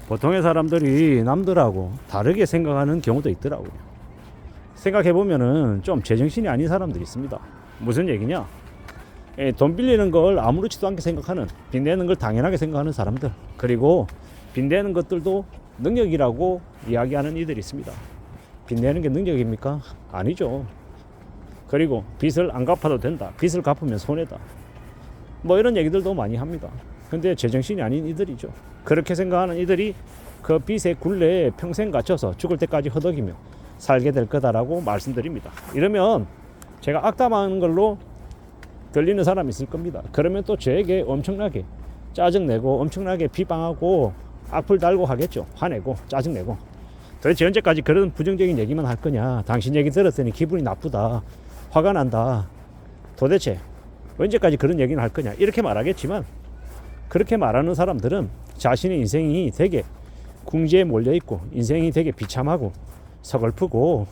보통의 사람들이 남들하고 다르게 생각하는 경우도 있더라고요. 생각해보면은 좀 제정신이 아닌 사람들이 있습니다. 무슨 얘기냐? 돈 빌리는 걸 아무렇지도 않게 생각하는, 빚내는 걸 당연하게 생각하는 사람들, 그리고 빚내는 것들도 능력이라고 이야기하는 이들이 있습니다. 빚내는 게 능력입니까? 아니죠. 그리고 빚을 안 갚아도 된다, 빚을 갚으면 손해다, 뭐 이런 얘기들도 많이 합니다. 근데 제정신이 아닌 이들이죠. 그렇게 생각하는 이들이 그 빚의 굴레에 평생 갇혀서 죽을 때까지 허덕이며 살게 될 거다라고 말씀드립니다. 이러면 제가 악담하는 걸로 들리는 사람이 있을 겁니다. 그러면 또 저에게 엄청나게 짜증내고 엄청나게 비방하고 악플 달고 하겠죠. 화내고 짜증내고. 도대체 언제까지 그런 부정적인 얘기만 할 거냐, 당신 얘기 들었더니 기분이 나쁘다, 화가 난다, 도대체 언제까지 그런 얘기는 할 거냐, 이렇게 말하겠지만, 그렇게 말하는 사람들은 자신의 인생이 되게 궁지에 몰려있고 인생이 되게 비참하고 서글프고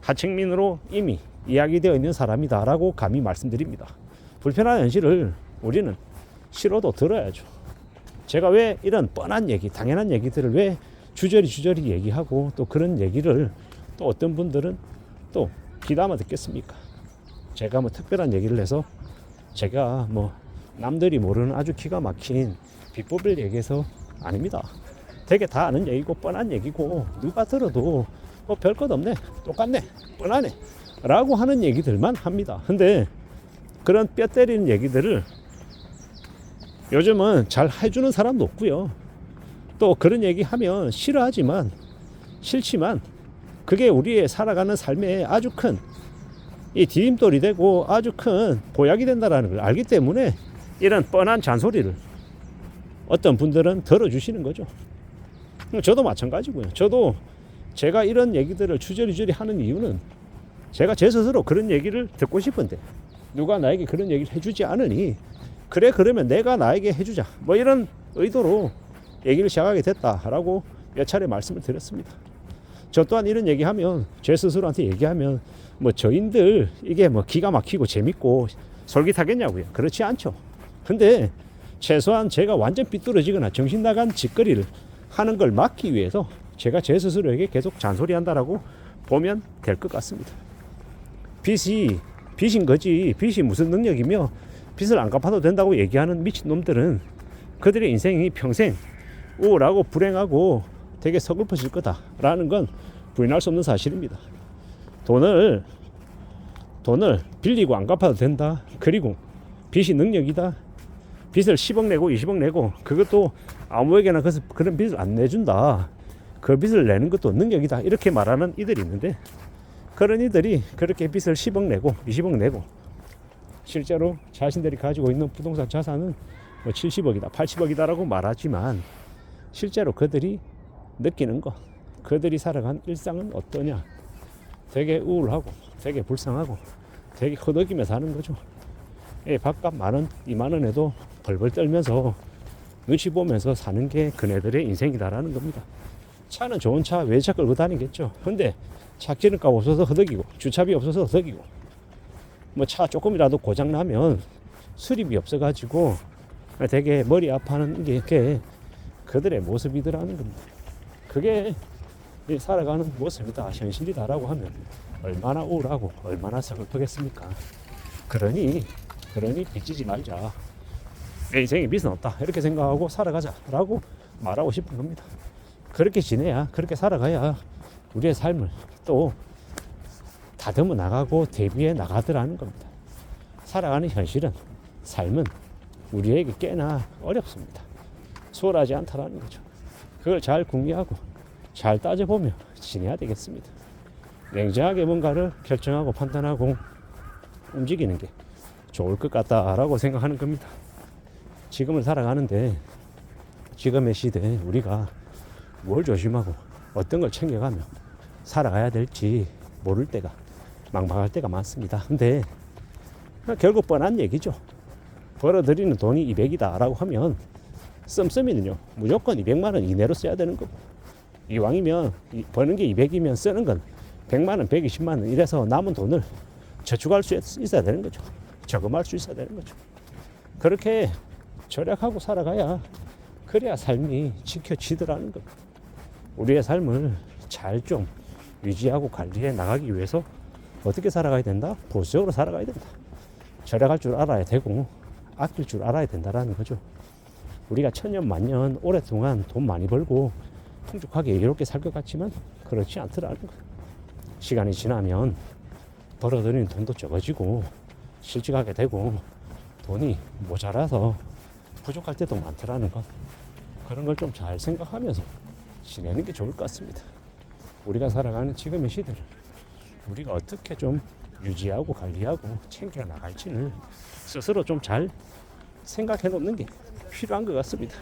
하층민으로 이미 이야기되어 있는 사람이다 라고 감히 말씀드립니다. 불편한 현실을 우리는 싫어도 들어야죠. 제가 왜 이런 뻔한 얘기, 당연한 얘기들을 왜 주저리 얘기하고 또 그런 얘기를 또 어떤 분들은 또 귀담아 듣겠습니까? 제가 뭐 특별한 얘기를 해서 제가 뭐 남들이 모르는 아주 기가 막힌 비법을 얘기해서 아닙니다. 되게 다 아는 얘기고 뻔한 얘기고 누가 들어도 뭐 별것 없네, 똑같네, 뻔하네 라고 하는 얘기들만 합니다. 근데 그런 뼈 때리는 얘기들을 요즘은 잘 해주는 사람도 없고요. 또 그런 얘기 하면 싫지만 그게 우리의 살아가는 삶에 아주 큰 이 디딤돌이 되고 아주 큰 보약이 된다는 걸 알기 때문에 이런 뻔한 잔소리를 어떤 분들은 들어주시는 거죠. 저도 마찬가지고요. 저도 제가 이런 얘기들을 주저리주저리 하는 이유는 제가 제 스스로 그런 얘기를 듣고 싶은데 누가 나에게 그런 얘기를 해주지 않으니, 그래 그러면 내가 나에게 해주자, 뭐 이런 의도로 얘기를 시작하게 됐다라고 몇 차례 말씀을 드렸습니다. 저 또한 이런 얘기하면, 제 스스로한테 얘기하면 뭐 저인들 이게 뭐 기가 막히고 재밌고 솔깃하겠냐고요. 그렇지 않죠. 근데 최소한 제가 완전 삐뚤어지거나 정신 나간 짓거리를 하는 걸 막기 위해서 제가 제 스스로에게 계속 잔소리한다라고 보면 될 것 같습니다. 빚인 거지, 빚이 무슨 능력이며 빚을 안 갚아도 된다고 얘기하는 미친놈들은 그들의 인생이 평생 우울하고 불행하고 되게 서글퍼질 거다라는 건 부인할 수 없는 사실입니다. 돈을 빌리고 안 갚아도 된다, 그리고 빚이 능력이다, 빚을 10억 내고 20억 내고 그것도 아무에게나 그런 빚을 안 내준다, 그 빚을 내는 것도 능력이다, 이렇게 말하는 이들이 있는데, 그런 이들이 그렇게 빚을 10억 내고 20억 내고 실제로 자신들이 가지고 있는 부동산 자산은 뭐 70억이다 80억이다 라고 말하지만, 실제로 그들이 느끼는 것, 그들이 살아간 일상은 어떠냐, 되게 우울하고 되게 불쌍하고 되게 허덕이며 사는 거죠. 밥값 10,000원 20,000원 해도 벌벌 떨면서 눈치 보면서 사는 게 그네들의 인생이다라는 겁니다. 차는 좋은 차 외제차 끌고 다니겠죠. 근데 차 기름값 없어서 허덕이고 주차비 없어서 허덕이고, 뭐 차 조금이라도 고장 나면 수리비 없어가지고 되게 머리 아파하는 게 그들의 모습이더라는 겁니다. 그게 살아가는 모습이다, 현실이다라고 하면 얼마나 우울하고 얼마나 서글프겠습니까? 그러니 빚지지 말자, 내 인생에 빚은 없다, 이렇게 생각하고 살아가자라고 말하고 싶은 겁니다. 그렇게 지내야, 그렇게 살아가야 우리의 삶을 또 다듬어 나가고 대비해 나가더라는 겁니다. 살아가는 현실은, 삶은 우리에게 꽤나 어렵습니다. 수월하지 않다라는 거죠. 그걸 잘 궁리하고 잘 따져보며 지내야 되겠습니다. 냉정하게 뭔가를 결정하고 판단하고 움직이는 게 좋을 것 같다라고 생각하는 겁니다. 지금을 살아가는데, 지금의 시대에 우리가 뭘 조심하고 어떤 걸 챙겨가며 살아가야 될지 모를 때가, 막막할 때가 많습니다. 근데 결국 뻔한 얘기죠. 벌어들이는 돈이 200이다 라고 하면 씀씀이는요 무조건 200만 원 이내로 써야 되는 거고, 이왕이면 버는 게 200이면 쓰는 건 100만 원, 120만 원 이래서 남은 돈을 저축할 수 있어야 되는 거죠. 저금할 수 있어야 되는 거죠. 그렇게 절약하고 살아가야 그래야 삶이 지켜지더라는 겁니다. 우리의 삶을 잘 좀 유지하고 관리해 나가기 위해서 어떻게 살아가야 된다? 보수적으로 살아가야 된다. 절약할 줄 알아야 되고 아낄 줄 알아야 된다라는 거죠. 우리가 천년 만년 오랫동안 돈 많이 벌고 풍족하게 이렇게 살 것 같지만 그렇지 않더라는 거예요. 시간이 지나면 벌어들이는 돈도 적어지고 실직하게 되고 돈이 모자라서 부족할 때도 많더라는 것. 그런 걸 좀 잘 생각하면서 지내는 게 좋을 것 같습니다. 우리가 살아가는 지금의 시대를 우리가 어떻게 좀 유지하고 관리하고 챙겨 나갈지를 스스로 좀 잘 생각해 놓는 게 필요한 것 같습니다.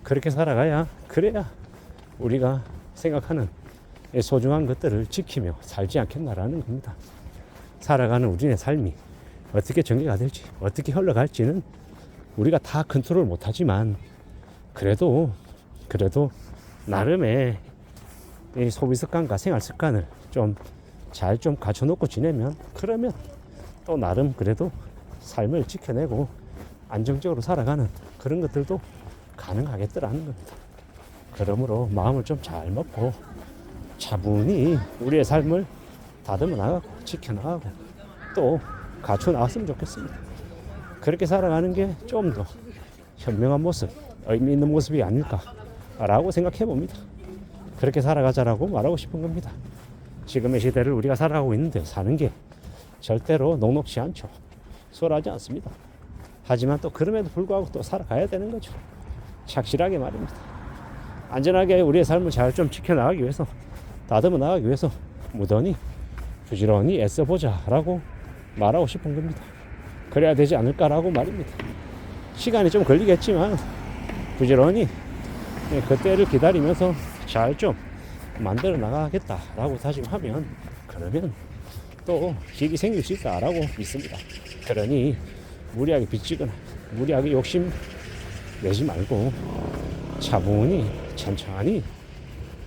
그렇게 살아가야 그래야 우리가 생각하는 소중한 것들을 지키며 살지 않겠나라는 겁니다. 살아가는 우리의 삶이 어떻게 전개가 될지 어떻게 흘러갈지는 우리가 다 컨트롤 못하지만 그래도 나름의 이 소비 습관과 생활 습관을 좀 잘 좀 갖춰놓고 지내면 그러면 또 나름 그래도 삶을 지켜내고 안정적으로 살아가는 그런 것들도 가능하겠더라는 겁니다. 그러므로 마음을 좀 잘 먹고 차분히 우리의 삶을 다듬어 나가고 지켜나가고 또 갖춰 나갔으면 좋겠습니다. 그렇게 살아가는 게 좀 더 현명한 모습, 의미 있는 모습이 아닐까라고 생각해 봅니다. 그렇게 살아가자라고 말하고 싶은 겁니다. 지금의 시대를 우리가 살아가고 있는데 사는 게 절대로 녹록지 않죠. 수월하지 않습니다. 하지만 또 그럼에도 불구하고 또 살아가야 되는 거죠. 착실하게 말입니다. 안전하게 우리의 삶을 잘 좀 지켜나가기 위해서 다듬어 나가기 위해서 무던히 부지런히 애써보자라고 말하고 싶은 겁니다. 그래야 되지 않을까라고 말입니다. 시간이 좀 걸리겠지만 부지런히 그때를 기다리면서 잘 좀 만들어 나가겠다라고 다짐하면 그러면 또 길이 생길 수 있다라고 믿습니다. 그러니 무리하게 빚지거나 무리하게 욕심 내지 말고 차분히 천천히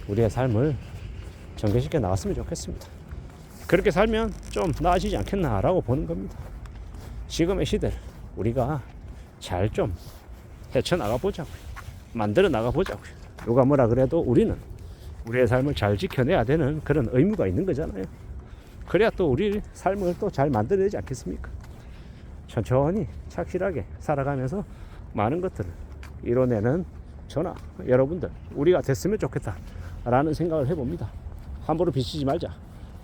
우리의 삶을 전개시켜 나갔으면 좋겠습니다. 그렇게 살면 좀 나아지지 않겠나라고 보는 겁니다. 지금의 시대를 우리가 잘 좀 헤쳐나가 보자고요. 만들어 나가 보자고요. 누가 뭐라 그래도 우리는 우리의 삶을 잘 지켜내야 되는 그런 의무가 있는 거잖아요. 그래야 또 우리 삶을 또 잘 만들어야 되지 않겠습니까? 천천히 착실하게 살아가면서 많은 것들을 이뤄내는 저나 여러분들 우리가 됐으면 좋겠다라는 생각을 해봅니다. 함부로 빚지지 말자.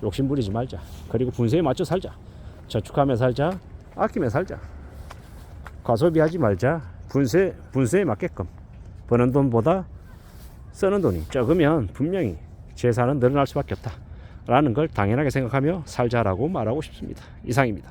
욕심 부리지 말자. 그리고 분세에 맞춰 살자. 저축하며 살자. 아끼며 살자. 과소비하지 말자. 분세에 맞게끔. 버는 돈보다 쓰는 돈이 적으면 분명히 재산은 늘어날 수밖에 없다. 라는 걸 당연하게 생각하며 살자라고 말하고 싶습니다. 이상입니다.